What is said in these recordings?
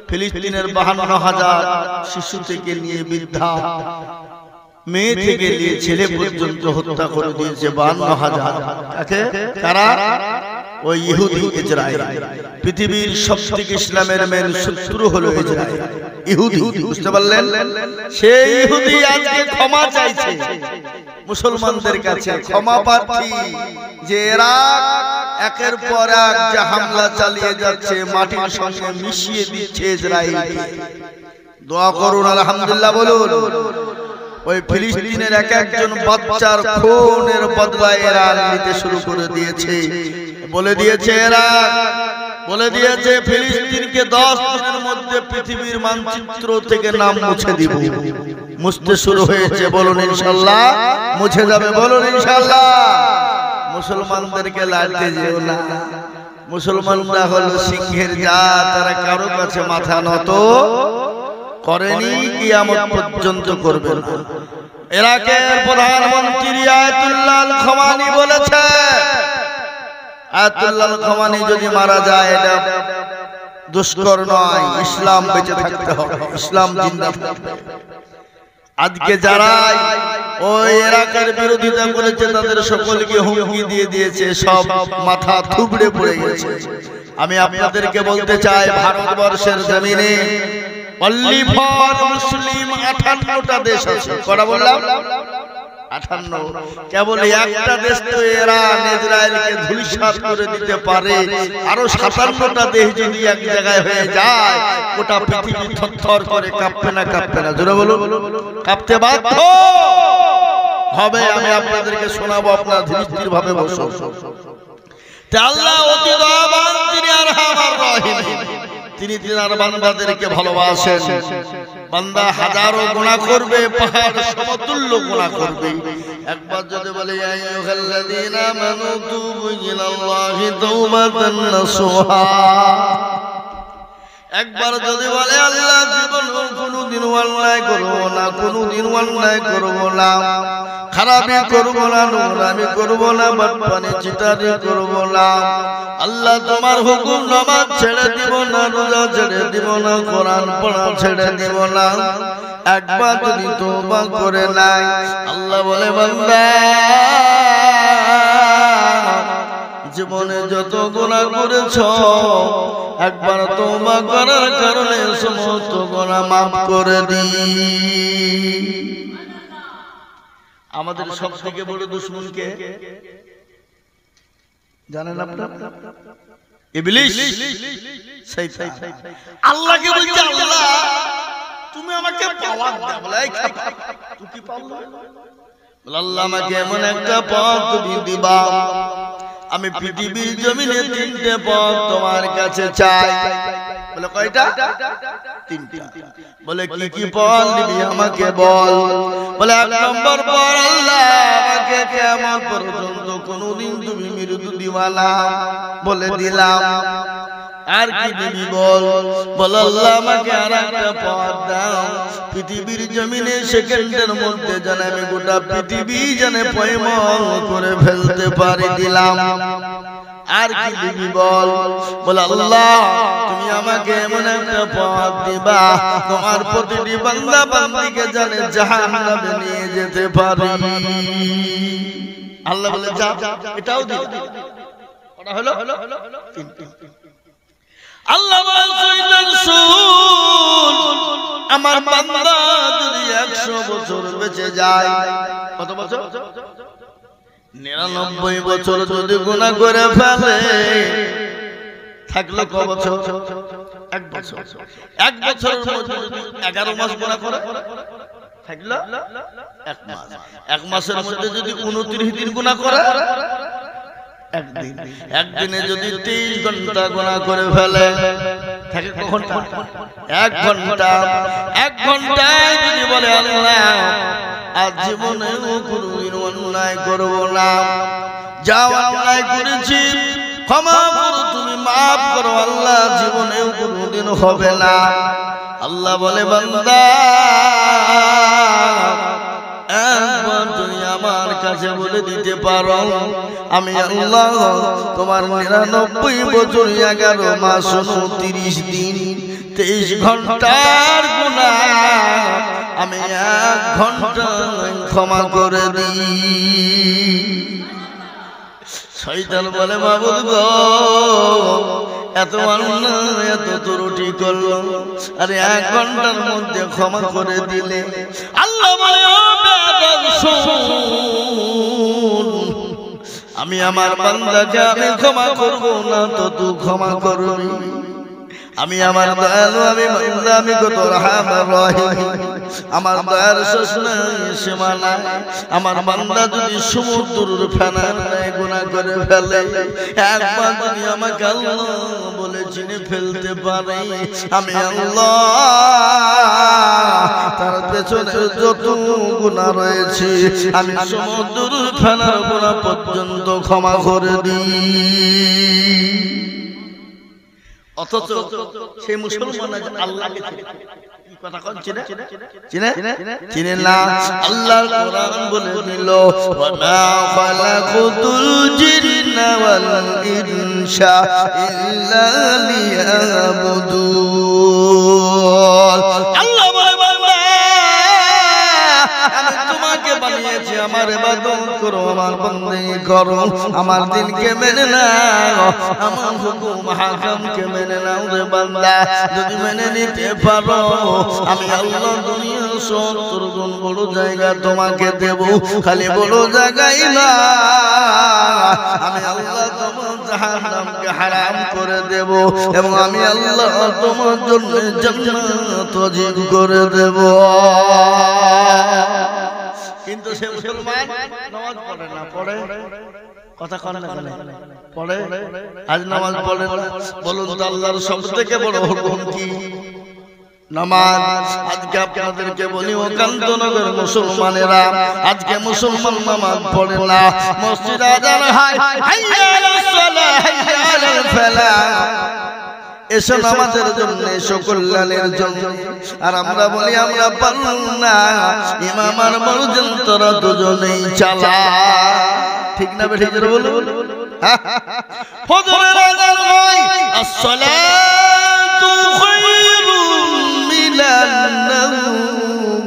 ফিলিস্তিনের 52,000 শিশু থেকে নিয়ে বৃদ্ধা মেয়ে থেকে নিয়ে ছেলে পর্যন্ত হত্যা করে দিয়েছে 52,000। কারা? ওই ইহুদি ইসরায়েল। পৃথিবীর সবথেকে ইসলামের মেন শত্রু হলো ইসরায়েল, ইহুদি। বুঝতে পারলেন? সেই ইহুদি আজকে ক্ষমা চাইছে মুসলমানদের কাছে, ক্ষমা প্রার্থী যে এরা একের পর এক যে হামলা চালিয়ে যাচ্ছে, মাটির সঙ্গে মিশিয়ে দিচ্ছে ইসরায়েলকে। দোয়া করুন, আলহামদুলিল্লাহ বলুন। ওই ফিলিস্তিনের এক একজন বাচ্চার খুনের বদলা এরা নিতে শুরু করে দিয়েছে। বলে দিয়েছে ফিলিস্তিনকে 10 দিনের মধ্যে পৃথিবীর মানচিত্র থেকে নাম মুছে দিব। মুছতে শুরু হয়েছে, বলুন ইনশাআল্লাহ মুছে যাবে, বলুন ইনশাআল্লাহ। মুসলমানদেরকে লাড়তে যেও না, মুসলমানরা হলো সিংহের জাত, তারা কারো কাছে মাথা নত করেনি, কিয়ামত পর্যন্ত করবে না। ইরাকের প্রধানমন্ত্রী আয়াতুল্লাহ আল খামানি বলেছে, আয়াতুল্লাহ আল খামানি যদি মারা যায় এটা দুষ্কর নয়, ইসলাম বেঁচে থাকতে হবে, ইসলাম জিন্দা থাকবে। আজকে যারা ওই ইরাকের বিরোধিতা করেছে তাদের সকলকে হুমকি দিয়ে দিয়েছে, সব মাথা থুবড়ে পড়ে গেছে। আমি আপনাদেরকে বলতে চাই, ভারতবর্ষের জমিনে অনলি ফর মুসলিম 58টা দেশ আছে। কটা বললাম? 58। কেবল একটা দেশ তো ইরান ইসরায়েলকে ধূলিসাৎ করে দিতে পারে। আরো 57টা দেশ যদি এক জায়গায় হয়ে যায়, গোটা পৃথিবী থরথর করে কাঁপবে না? কাঁপবে না? জোরে বলুন। কাঁপতে বাধ্য হবে। আমি আপনাদেরকে শোনাবো, আপনারা ধীরে ধীরে ভাবে বসুন। আল্লাহ অতি দয়াবান, তিনি আরহামার রাহিম, তিনি তার বান্দাদেরকে ভালোবাসেন। বান্দা হাজারো গুনাহ করবে, পাহাড় সমতুল্য গুনাহ করবে। একবার যদি বলে ইয়া আইয়ুহাল্লাযীনা আমানু তুবু ইলাল্লাহি তাওবাতান নাসুহা, একবার যদি বলে আল্লাহ জীবন কোনদিন অন্যায় করব না, কোনদিন অন্যায় করব না, খারাপি করব না, নোংরামি করব না, বাটপানি চিটারি করব না, আল্লাহ তোমার হুকুম নামাজ ছেড়ে দিব না, রোজা ছেড়ে দিব না, কোরআন পড়া ছেড়ে দিব না, একবার যদি তওবা করে নাই, আল্লাহ বলে বান্দা জীবনে যত গুনাহ করেছো একবার তওবা করার কারণে সমস্ত গুনাহ মাফ করে দিই। আমাদের সবথেকে বড় দুশমন কে জানেন আপনারা? ইবলিস, শয়তান। আল্লাহকে বলছে আল্লাহ তুমি আমাকে পাওয়ার দাও। বলে এই খাতা তুই কি পাওয়া? বলে আল্লাহ আমাকে এমন একটা পথ তুমি দিবা, আমি পৃথিবীর জমিনে 3টে পথ তোমার কাছে চাই। বলে কয়টা? 3টা। বলে কি কি পথ দিবি আমাকে বল। বলে 1 নম্বর পর আল্লাহ আমাকে কিয়ামত পর্যন্ত কোনদিন তুমি মৃত্যু দিবা না। বলে দিলাম। আর কি দিবি বল। বল আল্লাহ আমাকে আরেকটা পথ দাও, পৃথিবীর জমিনে সেকেন্ডের মধ্যে যেন আমি গোটা পৃথিবী যেন পয়মন করে ফেলতে পারি। দিলাম। আর কি দিবি বল। বলে আল্লাহ তুমি আমাকে এমন একটা পথ দিবা তোমার প্রতিটি বান্দা বান্দীকে যেন জাহান্নামে নিয়ে যেতে পারি। আল্লাহ বলে যা, এটাও দিই। ওটা হলো 3টি। আল্লাহ বলেন শুন, আমার বান্দা যদি 100 বছর বেঁচে যায়, কত বছর? 99 বছর যদি গুনাহ করে ফেলে, থাকলো কত বছর? 1 বছর। 1 বছরের মধ্যে যদি 11 মাস গুনাহ করে, থাকলো 1 মাস। 1 মাসের মধ্যে যদি 29 দিন গুনাহ করে, একদিন। একদিনে যদি 30 ঘন্টা গুনাহ করে ফেলে, থাকে কখন? 1 ঘন্টা। 1 ঘন্টায় যদি বলে আল্লাহ আজ জীবনে কোনদিন অন্যায় করব না, যা অন্যায় করেছি ক্ষমা করো, তুমি মাফ করো, আল্লাহ জীবনে কোনদিন হবে না। আল্লাহ বলে বান্দা একবার তুমি আমার কাছে বলে দিতে পারো আমি আল্লাহ তোমার 99 বছর 11 মাস 29 দিন 23 ঘন্টার গুনাহ আমি 1 ঘন্টা ক্ষমা করে দিই। শয়তান বলে মাবুদ গো এত মানুষ না এত ত্রুটি করলো আরে 1 ঘন্টার মধ্যে ক্ষমা করে দিলে আল্লাহ বলে ও বেয়াদব শুন আমি আমার বান্দাকে আমি ক্ষমা করব না তো তুই ক্ষমা করবি আমি আমার দয়ালু আমি বান্দা আমি কত রহমান রহিম আমার দয়ার শেষ নাই সীমা নাই আমার বান্দা যদি সমুদ্রের ফেনার গুনাহ করে ফেলে একবার যদি আমাকে আল্লাহ বলে চিনে ফেলতে পারে আমি আল্লাহ তার পেছনে যত গুনাহ রয়েছে আমি সমুদ্রের ফেনার গুনাহ পর্যন্ত ক্ষমা করে দিই। অথচ সেই মুসলমান আল্লাহকে কথা কোন চিনে চিনে না আল্লাহর কোরআন বলে দিল ওয়া মা খালাকুতুল জিন্না ওয়াল ইনসা ইল্লা লিয়াবুদুন আল্লাহ বলে বান্দা আমি তোমাকে বানিয়েছি আমার ইবাদত করো আমার বندگی করো আমার দ্বীনকে মেনে নাও আমার হুকুম হাকামকে মেনে নাও রে বান্দা যদি মেনে নিতে পারো আমি আল্লাহ দুনিয়ার 70 গুণ বড় জায়গা তোমাকে দেব খালি বড় জায়গাই না আমি আল্লাহ তোমার জাহান্নামকে হারাম করে দেব এবং আমি আল্লাহ তোমার জন্য জান্নাত ওয়াজিব করে দেব। কিন্তু সে মুসলমান নামাজ পড়ে না পড়ে কথা কোন না পড়ে আজ নামাজ পড়ে না বলুন তো আল্লাহর সবথেকে বড় হুকুম কি নামাজ। আজকে আপনাদেরকে বলি ও কান্তনগর মুসলমানেরা আজকে মুসলমান নামাজ পড়ে না মসজিদ আযান হয় হাইয়া আলাস সালাহ হাইয়া আলাল ফালাহ এসো নামাজের জন্য এসো কল্যাণের জন্য আর আমরা বলি আমরা পারলাম না ইমাম আর মুয়াজ্জিন তোরা দুজনেই চালা ঠিক না বেঠিক বলুন ফজরের আযান হয় আসসালাতু খায়রুম মিনান নাওম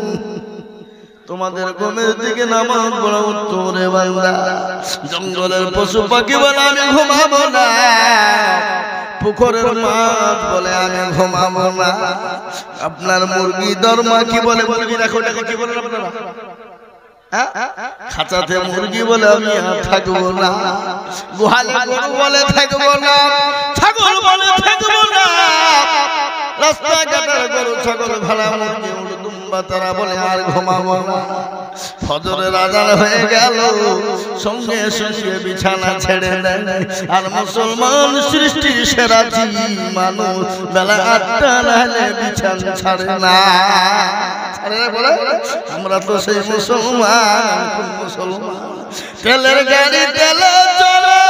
তোমাদের ঘুমের দিকে নামাজ পড়া উত্তম রে বান্দা জঙ্গলের পশু পাখি বলে আমি ঘুমাবো না পুকুরের মাছ বলে আমি ঘুমাবো না আপনার মুরগি দরমা কি বলে মুরগি রাখো কি বলেন আপনারা খাঁচাতে মুরগি বলে আমি থাকবো না গোহালে গরু বলে থাকবো না ছাগল বলে থাকবো না রাস্তাঘাটের গরু ছাগল ভেড়া মুরগি দুম্বা তারা বলে আর ঘুমাবো না ফজরের আযান হয়ে গেল সঙ্গে সঙ্গে বিছানা ছেড়ে দেয় আর মুসলমান সৃষ্টির সেরা জীব মানুষ বেলা 8টা নাহলে বিছানা ছাড়ে না বলে আমরা তো সেই মুসলমান তেলের গাড়ি তেলে চলে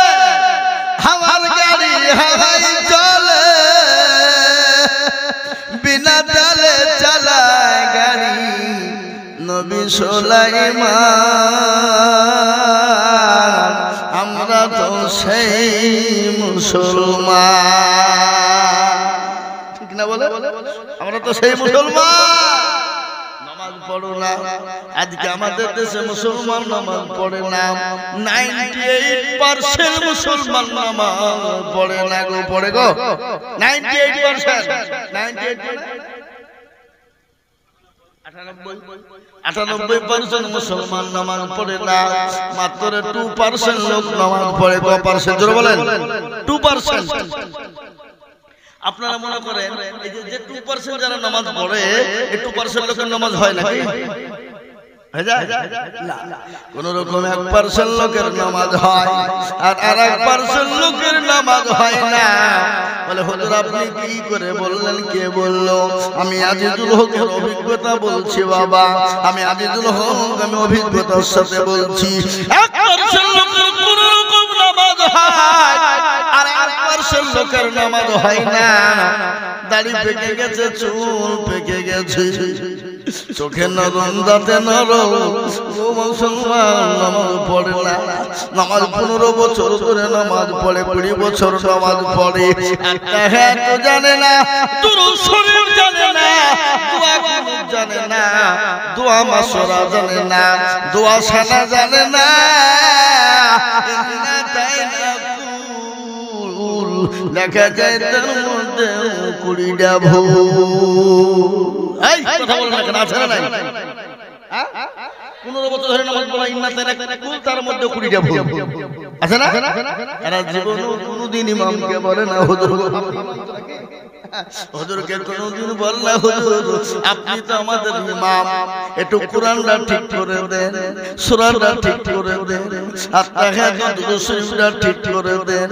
হাওয়ার গাড়ি হাওয়াই চলে বিনা তেলে চালায় গাড়ি নবী সুলাইমান আমরা তো সেই মুসলমান ঠিক না বলে আমরা তো সেই মুসলমান নামাজ পড়ো না আজকে আমাদের দেশে মুসলমান নামাজ পড়ে না 98% মুসলমান নামাজ পড়ে না গো পড়ে গো 98% মুসলমান নামাজ পড়ে না মাত্র 2% লোক নামাজ পড়ে কত পার্সেন্ট জোরে বলেন 2%। আপনারা মনে করেন এই যে 2% যারা নামাজ পড়ে এই 2% লোকের নামাজ হয় নাকি হয়ে যায় না কোন রকম 1% লোকের নামাজ হয় আর আরেক% লোকের নামাজ হয় না বলে হুজুর আপনি কি করে বললেন কে বললো আমি আজিজুল হকের অভিজ্ঞতা বলছি বাবা আমি আজিজুল হক আমি অভিজ্ঞতার সাথে বলছি 1% লোকের কোন রকম নামাজ হয় আর 1% লোকের নামাজ হয় না দাড়ি পেকে গেছে চুল পেকে গেছে চোখে নরম দাঁতে নরম ও মুসলমান নামাজ পড়ে না নামাজ 15 বছর ধরে নামাজ পড়ে 20 বছর নামাজ পড়ে একটা হাত জানে না দুরূদ শরীফ জানে না দোয়া কুনুত জানে না দোয়া মাসরা জানে না দোয়া সানা জানে না লেখা যায় তার মধ্যে 20টা ভুল এই কথা বলেন না কেন আছে না নাই 15 বছর ধরে নামাজ পড়া ইন্না তারা কুল তার মধ্যে 20টা ভুল আছে না এরা জীবনে কোনোদিন ইমামকে বলে না হুজুর হুজুরকে কোনোদিন বল না হুজুর আপনি তো আমাদের ইমাম একটু কোরআনটা ঠিক করে দেন সূরাটা ঠিক করে দেন আত্মাহাত দুরূদ শরীফটা ঠিক করে দেন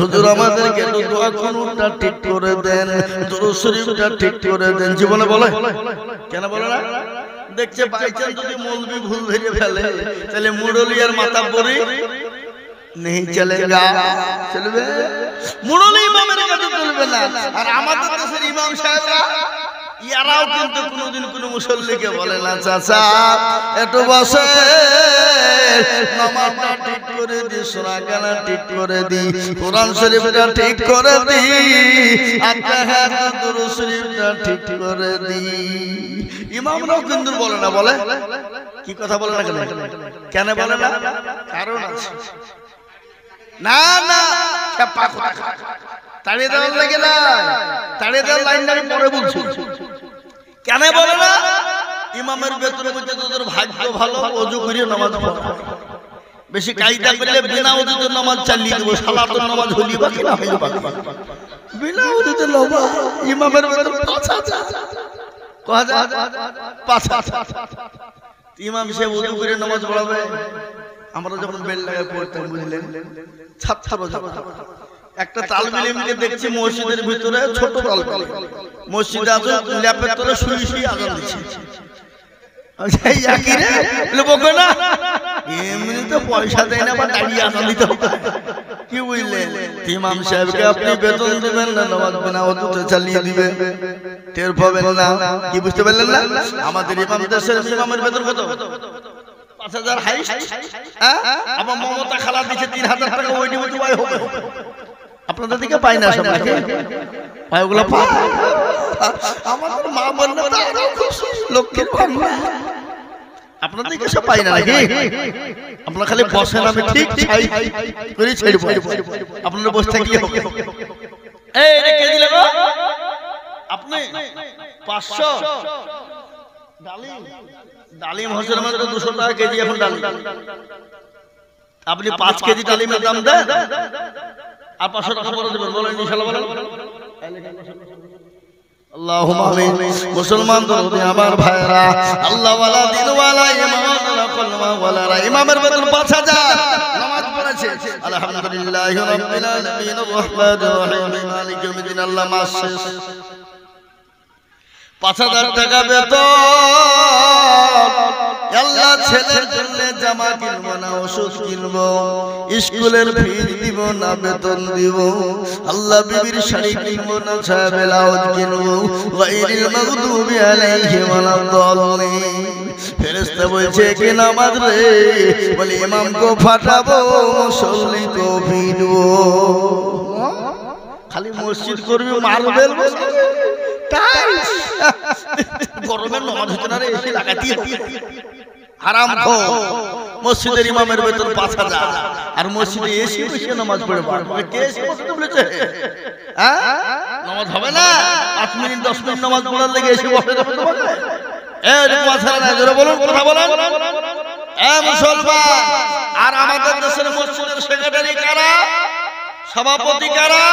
হুজুর আমাদেরকে একটু দোয়া কুনুতটা ঠিক করে দেন দুরূদ শরীফটা ঠিক করে দেন জীবনে বলে কেন বলে না দেখছে বাইচান যদি মৌলবি ভুল ধরে ফেলে তাহলে মুরলিয়ার মাথা পড়ি नहीं चलेगा चलবে মুরলি ইমামের কাছে চলবে না আর আমাদের দেশের ইমাম সাহেবরা ইয়ারাও কিন্তু কোনোদিন কোনো মুসল্লিকে বলে না চাচা একটু বসে নামাজটা ঠিক করে দি সূরা গানা ঠিক করে দি কোরআন শরীফটা ঠিক করে দি আত্মাহাত দুরূদ শরীফটা ঠিক করে দি ইমামরাও কিন্তু বলে না বলে কি কথা বলে না কেন বলে না কারণ আছে না না ছাপা কথা তাড়িয়ে দেওয়ার লাগে না তাড়িয়ে দেওয়ার লাইনটা আমি পরে বলছি কেন বলে না ইমামের বেতন মধ্যে তোদের ভাগ্য ভালো ওযু করে নামাজ পড়া বেশি কায়দা করলে বিনা ওযুতে নামাজ চালিয়ে দেব সালাতের নামাজ হলি বাকি না হইল বাকি বিনা ওযুতে নামাজ ইমামের বেতন 5000 কয় 5000 ইমাম সাহেব ওযু করে নামাজ পড়াবে আমরা যখন বেল লাগায় পড়তাম বুঝলেন ছাত্র একটা তালবে ইলমকে দেখছি মসজিদের ভিতরে ছোট তালবে মসজিদে আছে ল্যাপের তলে শুই শুই আযান দিচ্ছে এই আকিরে বলবো না এমনি তো পয়সা দেয় না বা দাঁড়িয়ে আযান দিতে হবে কি বুঝলেন ইমাম সাহেবকে আপনি বেতন দিবেন না নামাজ বিনা ওযুতে চালিয়ে দিবেন টের পাবেন না কি বুঝতে পারলেন না আমাদের ইমাম দেশের ইমামের বেতন কত 5000 হাইস্ট আমার মমতা খালা দিছে 3000 টাকা ওই নিবে তো হবে আপনাদের দিকে পাই না সব নাকি পাই ওগুলো পায় আমাদের মা বললে তো খুশি লক্ষ্মীর ভান্ডার আপনাদের দিকে সব পাই না নাকি আপনারা খালি বসেন আমি ঠিক ছাই করে ছেড়ে পড়ব আপনারা বসে থাকলে হবে এই রে কে দিলে গো আপনি 500 ডালিম হোসেন আমাদের 200 টাকা কেজি এখন ডালিম আপনি 5 কেজি ডালিমের দাম দেন আর 500 টাকা পরে দেবেন বলেন ইনশাআল্লাহ বলেন আল্লাহুম্মা আমিন মুসলমান দরদি আমার ভাইরা আল্লাহ ওয়ালা দিন ওয়ালা ইমান ওয়ালা কলমা ওয়ালা ইমামের বেতন 5000 নামাজ পড়েছে আলহামদুলিল্লাহি রাব্বিল আলামিন রহমানির রহিম মালিক ইয়াউমিদ্দিন আল্লাহ মাস 5000 টাকা বেতন আল্লাহ ছেলের জন্য জামা কিনবো না ওষুধ কিনবো স্কুলের ফি দিব না বেতন দিব আল্লাহ বিবির শাড়ি কিনবো না ছায়া ব্লাউজ কিনবো গায়রিল মাগদুবি আলাইহিম ওয়ালাদ-দাল্লিন ফেরেশতা বলছে কি নামাজ রে বলে ইমাম কো ফাটাবো মুসল্লি কো ভিড়বো খালি মসজিদ করবি মারবেল টাইস গরমের নামাজ হচ্ছে না রে এসে লাগাতি হারাম খো মসজিদের ইমামের বেতন 5000 আর মসজিদে এসে বসে নামাজ পড়ে পড়ে কে এসে বসতে বলেছে হ্যাঁ নামাজ হবে না 5 মিনিট 10 মিনিট নামাজ পড়ার লাগে এসে বসে যাবে তোমাকে এই কথা না জোরে বলুন কথা বলেন এ মুসলমান আর আমাদের দেশের মসজিদের সেক্রেটারি কারা সভাপতি কারা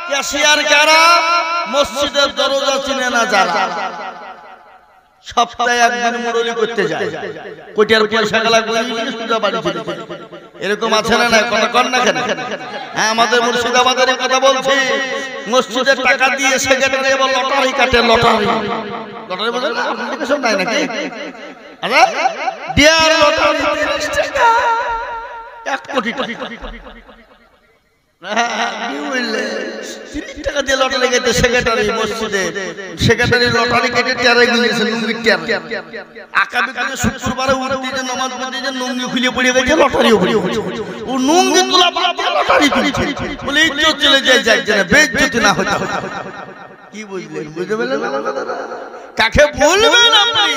ক্যাশিয়ার কারা মসজিদের দরজা চিনে না যারা সপ্তাহে একদিন মুরলি করতে যায় কোটিয়ার পয়সা গলা গলি সুজা বাড়ি চলে এরকম আছে না কথা কর না কেন হ্যাঁ আমাদের মুর্শিদাবাদের কথা বলছি মসজিদের টাকা দিয়ে সেক্রেটারি এবং লটারি কাটে লটারি লটারি বলে না আপনাদের সব নাই নাকি আরে ডিয়ার লটারি 1 কোটি টাকা কি বললে 30 টাকা দিয়ে লটারি কেটে সেক্রেটারি মসজিদে সেক্রেটারি লটারি কেটে টেরে গিয়েছে লুঙ্গি টেরে আকাবি করে শুক্রবারে উঠতে যে নামাজ পড়তে যে লুঙ্গি খুলে পড়ে গেছে লটারিও পড়ে ও লুঙ্গি তোলা বাদ দিয়ে লটারি তুলছে বলে ইজ্জত চলে যায় না বেইজ্জতি না হতে কি বুঝলেন বুঝতে পারলেন কাকে বলবেন আপনি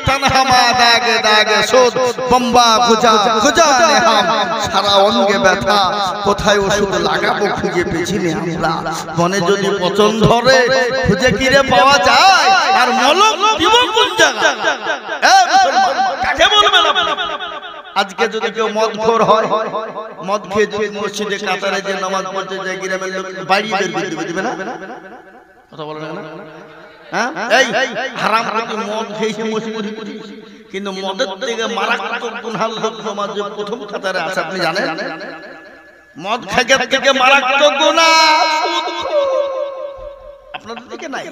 তনহামা দাগে দাগে সুদ বম্বা খুজা খুজা নেহাম সারা অঙ্গে ব্যথা কোথায় ওষুধ লাগাবো খুঁজে পেছি না আমরা মনে যদি পছন্দ ধরে খুঁজে কিরে পাওয়া যায় আর মলম দিব কোন জায়গা কাকে বলবেন আপনি আজকে যদি কেউ মদখোর হয় মদ খেয়ে যদি মসজিদে কাতারে যে নামাজ পড়তে যায় গ্রামের লোক বাড়ি বের করে দিবে না কথা বলেন না এই হারাম করে মদ খেয়েছে মসজিদে কিন্তু মদের থেকে মারাত্মক গুনাহ নামাজে প্রথম কাতারে আছে আপনি জানেন মদ খাওয়ার থেকে মারাত্মক গুনাহ আপনাদের দিকে নাই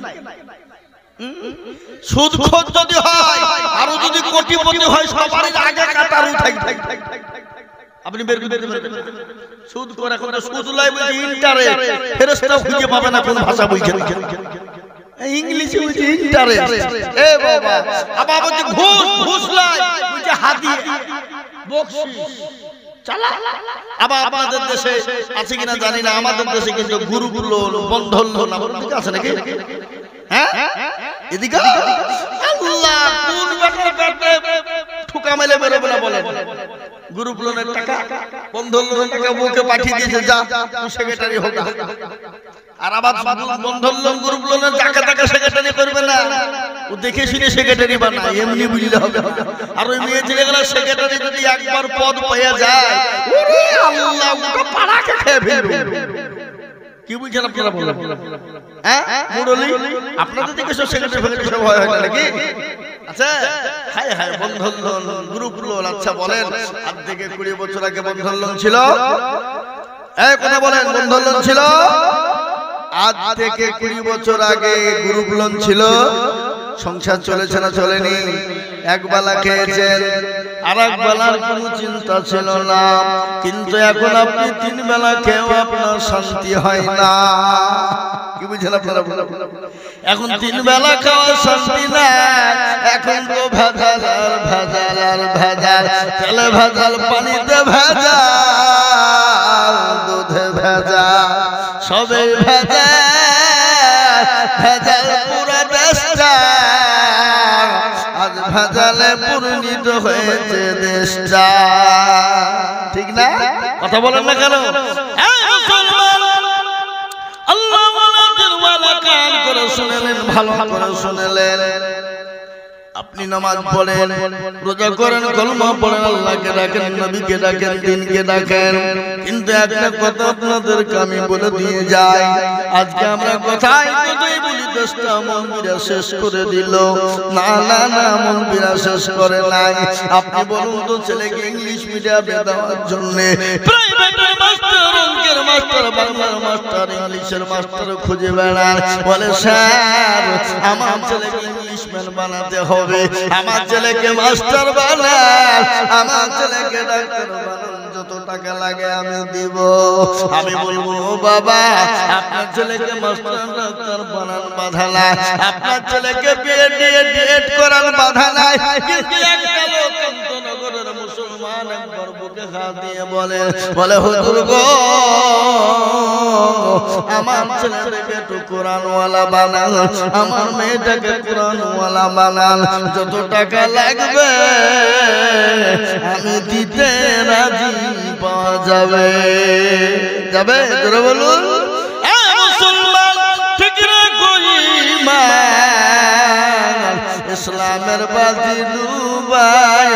সুদখোর যদি হয় আর যদি কোটিপতি হয় সবার আগে কাতার উঠাই আপনি বের করে দিতে পারবেন সুদ করে এখন সুদ লাই বলি ইন্টারেস্ট ফেরেশতা খুঁজে পাবে না কোন ভাষা বলছেন ইংলিশে বলছে ইন্টারেস্ট এ বাবা আবার বলছে ঘুষ লাই বলছে হাদিয়া বকশিশ চালা আবার আপনাদের দেশে আছে কিনা জানি না আমাদের দেশে কিন্তু গুরুগুলো বন্ধন লোন আমাদের দিকে আছে নাকি হ্যাঁ এদিকে আল্লাহ কোন ব্যাটার পেটে ঠুকা মেলে বেরোবে না বলেন গ্রুপ লোনের টাকা বন্ধন লোনের টাকা বউকে পাঠিয়ে দিয়েছে যা তুই সেক্রেটারি হোক আর আবার বন্ধন লোন গ্রুপ লোনের টাকা টাকা সেক্রেটারি করবে না ও দেখে শুনে সেক্রেটারি বানায় এমনি বুঝলে হবে আর ওই মেয়ে ছেলেগুলো সেক্রেটারি যদি একবার পদ পেয়ে যায় ওরে আল্লাহ ওটা পাড়াকে খেয়ে ফেলবে কি বুঝছেন আপনারা বলেন হ্যাঁ মুরলি আপনাদের দিকে সব সেক্রেটারি ফেক্রেটারি সব হয় না নাকি আচ্ছা হায় হায় বন্ধন লোন গ্রুপ লোন আচ্ছা বলেন আজ থেকে 20 বছর আগে বন্ধন লোন ছিল এই কথা বলেন বন্ধন লোন ছিল আজ থেকে 20 বছর আগে গ্রুপ লোন ছিল সংসার চলেছে না চলেনি একবেলা খেয়েছেন আর একবেলার কোনো চিন্তা ছিল না কিন্তু এখন আপনি 3 বেলা খেয়েও আপনার শান্তি হয় না কি বুঝলেন আপনারা এখন 3 বেলা খাওয়া শান্তি না এখন তো ভেজাল আর ভেজাল আর ভেজাল তেলে ভেজাল পানিতে ভেজাল দুধে ভেজাল সবে ভেজাল ভেজাল পুরো দেশটা আজ ভেজালে পূর্ণিত হয়েছে দেশটা ঠিক না কথা বলেন না কেন আল্লাহ কান করে শুনলেন ভালো করে শুনলেন আপনি নামাজ পড়েন রোজা করেন কলমা পড়েন আল্লাহকে ডাকেন নবীকে ডাকেন দিনকে ডাকেন কিন্তু একটা কথা আপনাদেরকে আমি বলে দিয়ে যাই আজকে আমরা কথাই কথাই বলি দেশটা মন্দিরা শেষ করে দিল না না না মন্দিরা শেষ করে নাই আপনি বলুন তো ছেলেকে ইংলিশ মিডিয়ামে দেওয়ার জন্য প্রাইভেটের মাস্টার অঙ্কের মাস্টার বাংলার মাস্টার ইংলিশের মাস্টার খুঁজে বেড়ান বলে স্যার আমার ছেলেকে ইংলিশম্যান বানাতে হবে আমার ছেলেকে মাস্টার বানান আমার ছেলেকে ডাক্তার বানান যত টাকা লাগে আমি দিব আমি বলবো বাবা আপনার ছেলেকে মাস্টার ডাক্তার বানান বাধা নাই আপনার ছেলেকে বিএড করার বাধা নাই কিন্তু একটা লোক অন্তনগরের মুসলমান একবার বুকে হাত দিয়ে বলে হুজুর গো আমার ছেলেকে একটু কোরআনওয়ালা বানান আমার মেয়েটাকে কোরআনওয়ালা বানান যত টাকা লাগবে আমি দিতে রাজি পাওয়া যাবে যাবে জোরে বলুন মুসলমান ঠিক রে ইসলামের বাজি ডুবায়